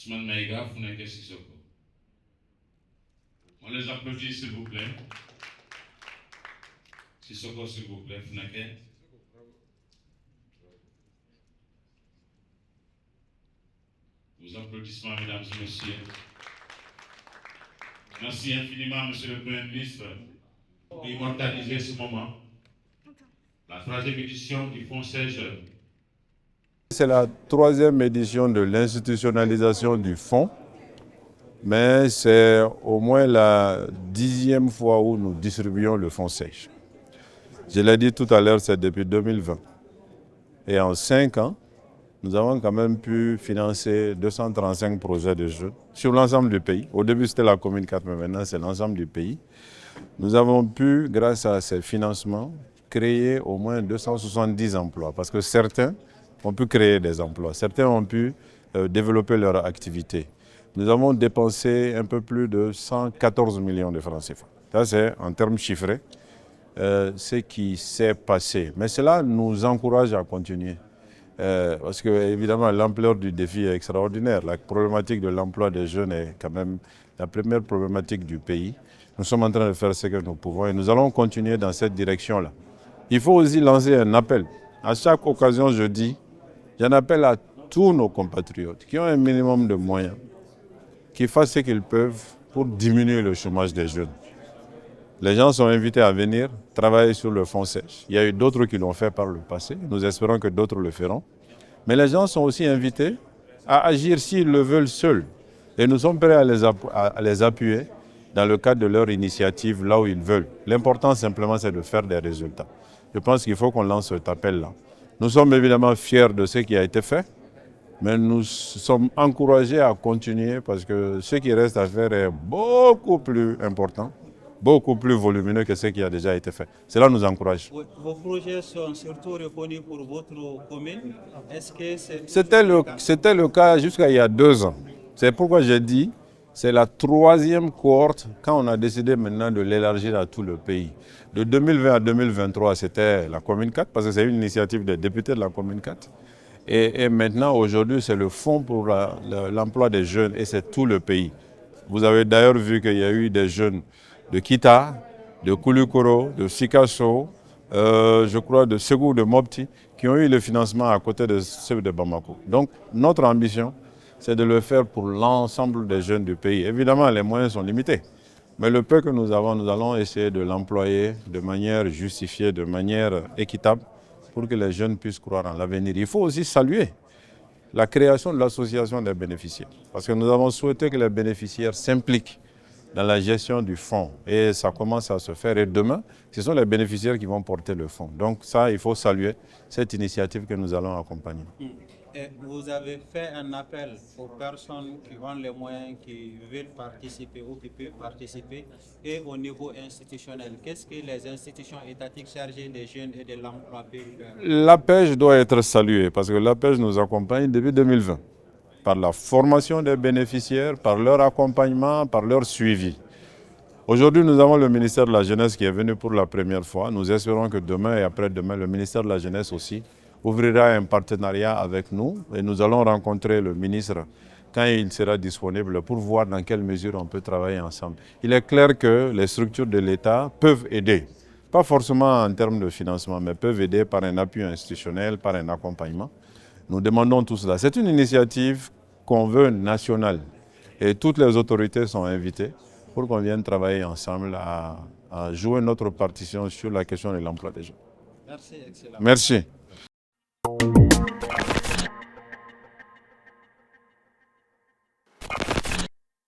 Ousmane Maïga, Funeke Sissoko. On les applaudit s'il vous plaît. Sissoko s'il vous plaît, Funeke. Vos applaudissements, mesdames et messieurs. Merci infiniment, monsieur le Premier ministre, pour immortaliser ce moment. La 3e édition du Fonds SAIG. C'est la 3e édition de l'institutionnalisation du fonds, mais c'est au moins la 10e fois où nous distribuons le fonds SAIG. Je l'ai dit tout à l'heure, c'est depuis 2020. Et en 5 ans, nous avons quand même pu financer 235 projets de jeunes sur l'ensemble du pays. Au début, c'était la commune 4, mais maintenant, c'est l'ensemble du pays. Nous avons pu, grâce à ces financements, créer au moins 270 emplois, parce que certains ont pu créer des emplois, certains ont pu développer leur activité. Nous avons dépensé un peu plus de 114 millions de francs CFA. Ça, c'est en termes chiffrés ce qui s'est passé. Mais cela nous encourage à continuer. Parce que, évidemment, l'ampleur du défi est extraordinaire. La problématique de l'emploi des jeunes est quand même la première problématique du pays. Nous sommes en train de faire ce que nous pouvons et nous allons continuer dans cette direction-là. Il faut aussi lancer un appel. À chaque occasion, je dis, j'en appelle à tous nos compatriotes qui ont un minimum de moyens, qui fassent ce qu'ils peuvent pour diminuer le chômage des jeunes. Les gens sont invités à venir travailler sur le fonds SAIG. Il y a eu d'autres qui l'ont fait par le passé. Nous espérons que d'autres le feront. Mais les gens sont aussi invités à agir s'ils le veulent seuls. Et nous sommes prêts à les appuyer dans le cadre de leur initiative, là où ils veulent. L'important simplement, c'est de faire des résultats. Je pense qu'il faut qu'on lance cet appel-là. Nous sommes évidemment fiers de ce qui a été fait, mais nous sommes encouragés à continuer parce que ce qui reste à faire est beaucoup plus important, beaucoup plus volumineux que ce qui a déjà été fait. Cela nous encourage. Vos projets sont surtout reconnus pour votre commune. Est-ce que C'était le cas jusqu'à il y a 2 ans. C'est pourquoi j'ai dit c'est la 3e cohorte quand on a décidé maintenant de l'élargir à tout le pays. De 2020 à 2023, c'était la commune 4 parce que c'est une initiative des députés de la commune 4. Et maintenant, aujourd'hui, c'est le fonds pour l'emploi des jeunes et c'est tout le pays. Vous avez d'ailleurs vu qu'il y a eu des jeunes de Kita, de Koulikoro, de Sikasso, je crois de Ségou, de Mopti, qui ont eu le financement à côté de ceux de Bamako. Donc, notre ambition, c'est de le faire pour l'ensemble des jeunes du pays. Évidemment, les moyens sont limités. Mais le peu que nous avons, nous allons essayer de l'employer de manière justifiée, de manière équitable, pour que les jeunes puissent croire en l'avenir. Il faut aussi saluer la création de l'association des bénéficiaires. Parce que nous avons souhaité que les bénéficiaires s'impliquent dans la gestion du fonds. Et ça commence à se faire. Et demain, ce sont les bénéficiaires qui vont porter le fonds. Donc ça, il faut saluer cette initiative que nous allons accompagner. Et vous avez fait un appel aux personnes qui ont les moyens, qui veulent participer ou qui peuvent participer. Et au niveau institutionnel, qu'est-ce que les institutions étatiques chargées des jeunes et de l'emploi peuvent faire? L'APEJ doit être saluée parce que l'APEJ nous accompagne depuis 2020 par la formation des bénéficiaires, par leur accompagnement, par leur suivi. Aujourd'hui, nous avons le ministère de la Jeunesse qui est venu pour la première fois. Nous espérons que demain et après-demain, le ministère de la Jeunesse aussi ouvrira un partenariat avec nous et nous allons rencontrer le ministre quand il sera disponible pour voir dans quelle mesure on peut travailler ensemble. Il est clair que les structures de l'État peuvent aider, pas forcément en termes de financement, mais peuvent aider par un appui institutionnel, par un accompagnement. Nous demandons tout cela. C'est une initiative qu'on veut nationale et toutes les autorités sont invitées pour qu'on vienne travailler ensemble à jouer notre partition sur la question de l'emploi des jeunes. Merci, excellent. Merci.